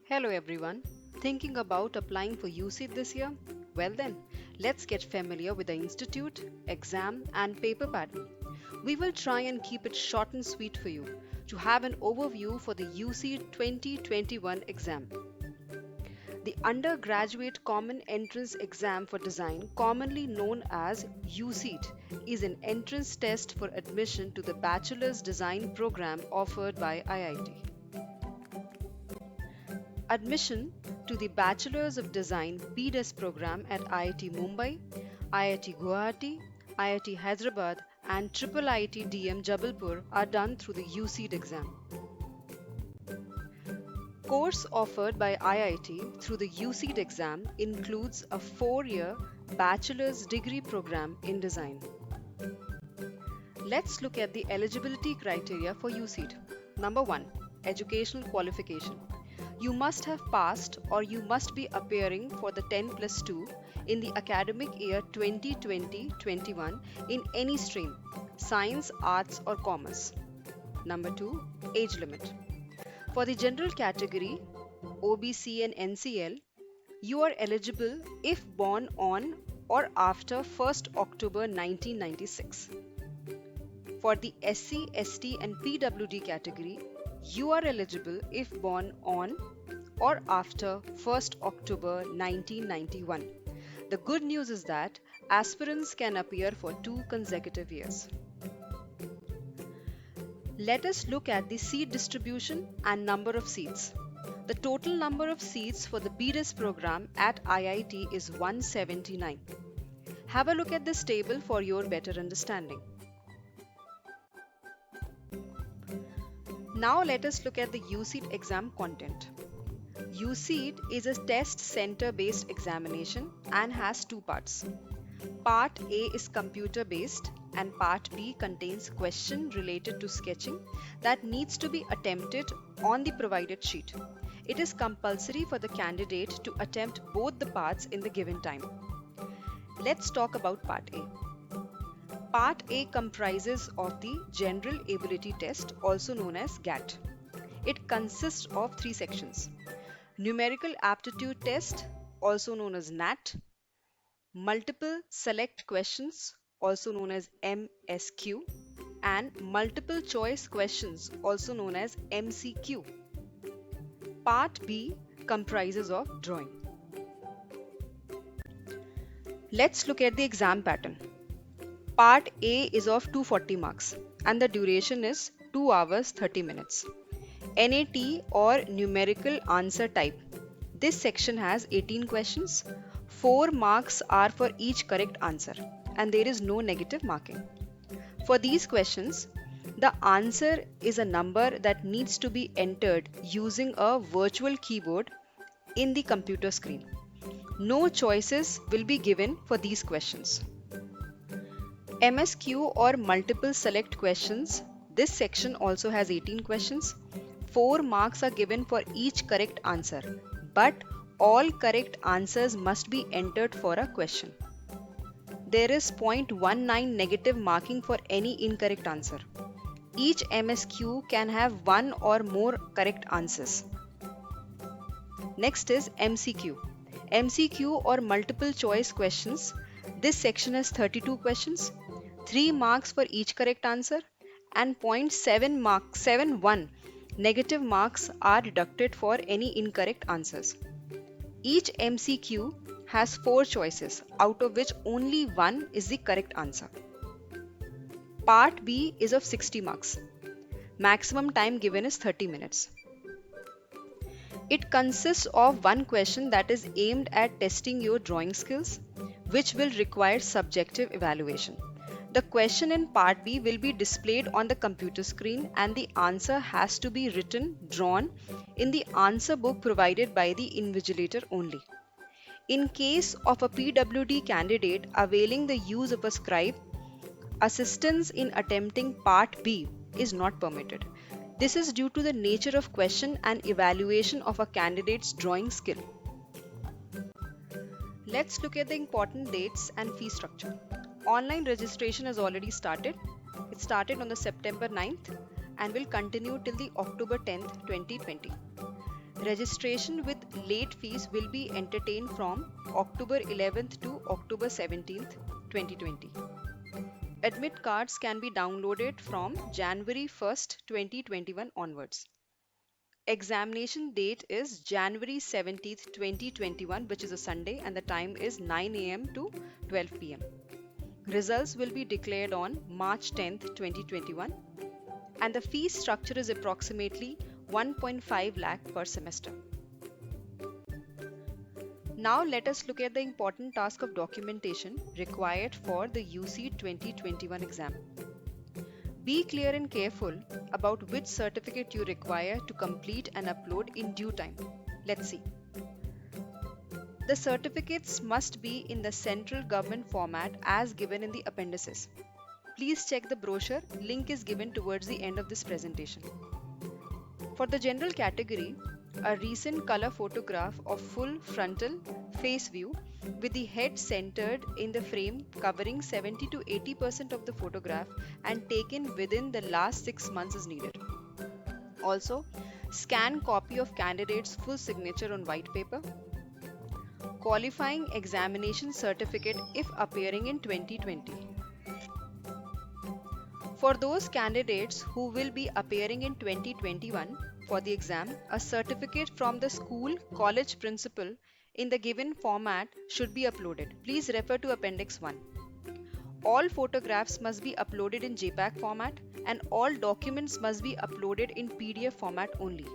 Hello everyone. Thinking about applying for UCET this year? Well then, let's get familiar with the institute, exam and paper pattern. We will try and keep it short and sweet for you to have an overview for the UCET 2021 exam. The Undergraduate Common Entrance Exam for Design, commonly known as UCET, is an entrance test for admission to the Bachelor's Design program offered by IIT. Admission to the Bachelors of Design BDES program at IIT Mumbai, IIT Guwahati, IIT Hyderabad, and IIIT DM Jabalpur are done through the UCET exam. Course offered by IIT through the UCET exam includes a 4-year bachelor's degree program in design. Let's look at the eligibility criteria for UCET. Number 1. Educational qualification. You must have passed or you must be appearing for the 10 plus 2 in the academic year 2020-21 in any stream, science, arts or commerce. Number 2. Age limit. For the general category OBC and NCL, you are eligible if born on or after 1st October 1996. For the SC, ST and PWD category, you are eligible if born on or after 1st October 1991. The good news is that aspirants can appear for 2 consecutive years. Let us look at the seat distribution and number of seats. The total number of seats for the BDES program at IIT is 179. Have a look at this table for your better understanding. Now let us look at the UCET exam content. UCET is a test center based examination and has 2 parts. Part A is computer based and Part B contains question related to sketching that needs to be attempted on the provided sheet. It is compulsory for the candidate to attempt both the parts in the given time. Let's talk about Part A. Part A comprises of the General Ability Test, also known as GAT. It consists of 3 sections. Numerical Aptitude Test, also known as NAT, Multiple Select Questions, also known as MSQ, and Multiple Choice Questions, also known as MCQ. Part B comprises of drawing. Let's look at the exam pattern. Part A is of 240 marks and the duration is 2 hours 30 minutes. NAT or numerical answer type. This section has 18 questions. 4 marks are for each correct answer and there is no negative marking. For these questions, the answer is a number that needs to be entered using a virtual keyboard in the computer screen. No choices will be given for these questions. MSQ or multiple select questions. This section also has 18 questions. 4 marks are given for each correct answer, but all correct answers must be entered for a question. There is 0.19 negative marking for any incorrect answer. Each MSQ can have 1 or more correct answers. Next is MCQ. MCQ or multiple choice questions. This section has 32 questions, 3 marks for each correct answer, and 0.71 negative marks are deducted for any incorrect answers. Each MCQ has 4 choices, out of which only 1 is the correct answer. Part B is of 60 marks. Maximum time given is 30 minutes. It consists of one question that is aimed at testing your drawing skills, which will require subjective evaluation. The question in Part B will be displayed on the computer screen and the answer has to be written, drawn in the answer book provided by the invigilator only. In case of a PWD candidate availing the use of a scribe, assistance in attempting Part B is not permitted. This is due to the nature of question and evaluation of a candidate's drawing skill. Let's look at the important dates and fee structure. Online registration has already started. It started on the September 9th and will continue till the October 10th, 2020. Registration with late fees will be entertained from October 11th to October 17th, 2020. Admit cards can be downloaded from January 1st, 2021 onwards. Examination date is January 17th, 2021, which is a Sunday, and the time is 9 a.m. to 12 p.m. Results will be declared on March 10th, 2021, and the fee structure is approximately 1.5 lakh per semester. Now let us look at the important task of documentation required for the UC 2021 exam. Be clear and careful about which certificate you require to complete and upload in due time. Let's see. The certificates must be in the central government format as given in the appendices. Please check the brochure, link is given towards the end of this presentation. For the general category, a recent color photograph of full frontal face view with the head centered in the frame covering 70 to 80% of the photograph and taken within the last 6 months is needed. Also, scan copy of candidate's full signature on white paper. Qualifying examination certificate if appearing in 2020. For those candidates who will be appearing in 2021 for the exam, a certificate from the school college principal in the given format should be uploaded. Please refer to Appendix 1. All photographs must be uploaded in JPEG format and all documents must be uploaded in PDF format only.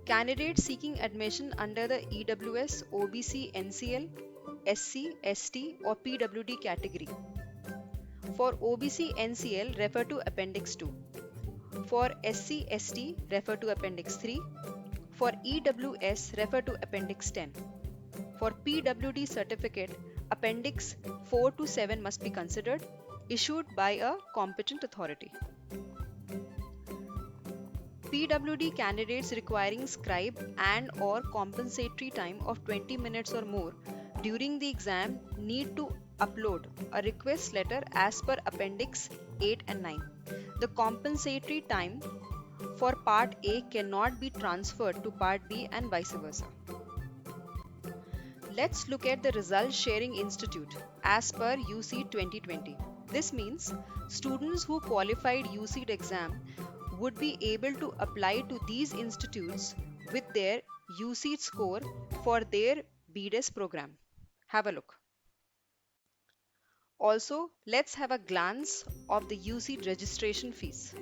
Candidates seeking admission under the EWS, OBC, NCL, SC, ST or PWD category. For OBC NCL, refer to Appendix 2. For SC ST, refer to Appendix 3. For EWS, refer to Appendix 10. For PWD certificate, Appendix 4 to 7 must be considered, issued by a competent authority. PWD candidates requiring scribe and or compensatory time of 20 minutes or more during the exam need to upload a request letter as per Appendix 8 and 9. The compensatory time for Part A cannot be transferred to Part B and vice versa. Let's look at the Result Sharing Institute as per UC 2020. This means students who qualified UC exam would be able to apply to these institutes with their UC score for their BDES program. Have a look. Also, let's have a glance of the UC registration fees.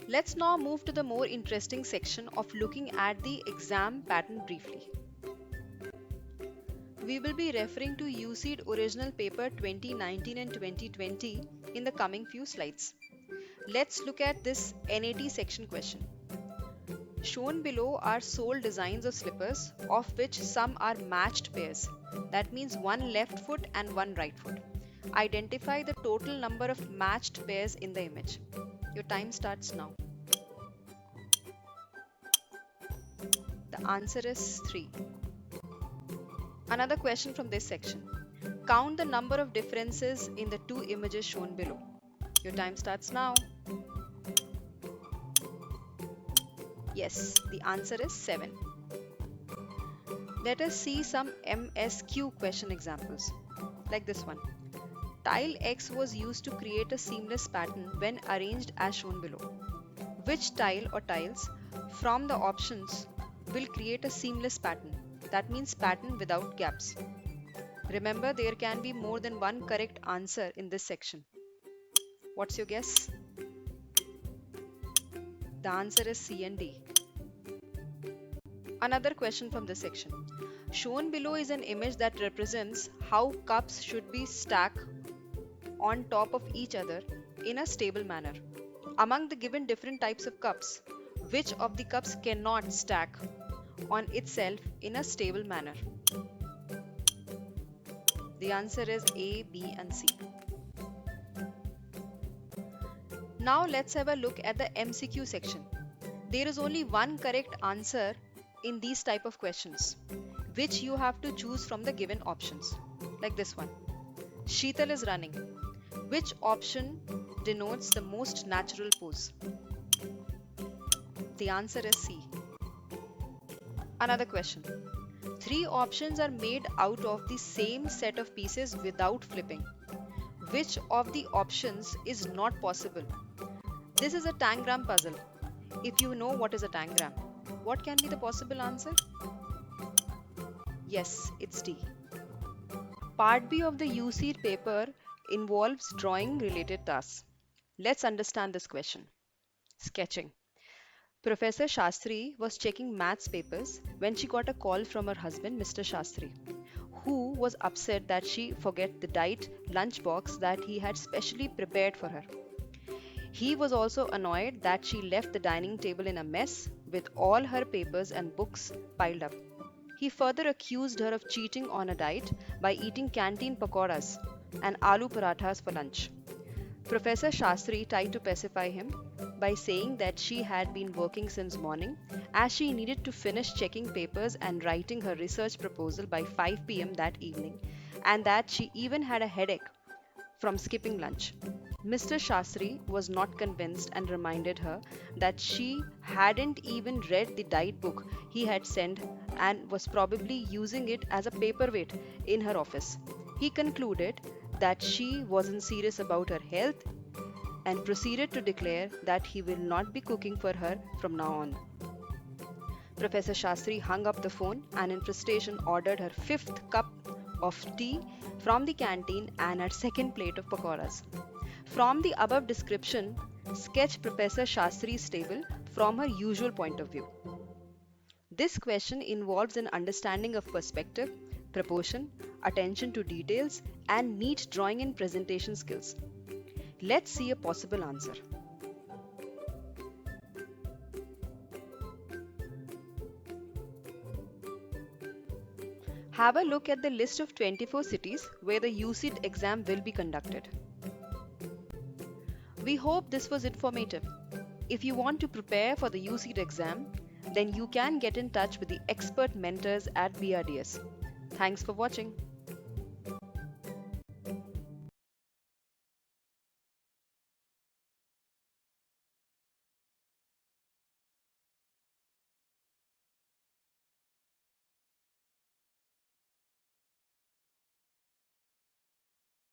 Let's now move to the more interesting section of looking at the exam pattern briefly. We will be referring to UC Original Paper 2019 and 2020 in the coming few slides. Let's look at this NAT section question. Shown below are sole designs of slippers, of which some are matched pairs. That means one left foot and one right foot. Identify the total number of matched pairs in the image. Your time starts now. The answer is 3. Another question from this section. Count the number of differences in the two images shown below. Your time starts now. Yes, the answer is 7. Let us see some MSQ question examples, like this one. Tile X was used to create a seamless pattern when arranged as shown below. Which tile or tiles from the options will create a seamless pattern? That means pattern without gaps. Remember, there can be more than one correct answer in this section. What's your guess? The answer is C and D. Another question from this section. Shown below is an image that represents how cups should be stacked on top of each other in a stable manner. Among the given different types of cups, which of the cups cannot stack on itself in a stable manner? The answer is A, B and C. Now let's have a look at the MCQ section. There is only one correct answer in these type of questions, which you have to choose from the given options. Like this one. Sheetal is running. Which option denotes the most natural pose? The answer is C. Another question. Three options are made out of the same set of pieces without flipping. Which of the options is not possible? This is a tangram puzzle. If you know what is a tangram, what can be the possible answer? Yes, it's D. Part B of the UC paper involves drawing related tasks. Let's understand this question. Sketching. Professor Shastri was checking maths papers when she got a call from her husband, Mr. Shastri, who was upset that she forgot the diet lunchbox that he had specially prepared for her. He was also annoyed that she left the dining table in a mess with all her papers and books piled up. He further accused her of cheating on a diet by eating canteen pakoras and aloo parathas for lunch. Professor Shastri tried to pacify him by saying that she had been working since morning as she needed to finish checking papers and writing her research proposal by 5 p.m. that evening, and that she even had a headache from skipping lunch. Mr. Shastri was not convinced and reminded her that she hadn't even read the diet book he had sent and was probably using it as a paperweight in her office. He concluded that she wasn't serious about her health and proceeded to declare that he will not be cooking for her from now on. Professor Shastri hung up the phone and in frustration ordered her fifth cup of tea from the canteen and her second plate of pakoras. From the above description, sketch Professor Shastri's table from her usual point of view. This question involves an understanding of perspective, proportion, attention to details, and neat drawing and presentation skills. Let's see a possible answer. Have a look at the list of 24 cities where the UCIT exam will be conducted. We hope this was informative. If you want to prepare for the UCIT exam, then you can get in touch with the expert mentors at BRDS. Thanks for watching.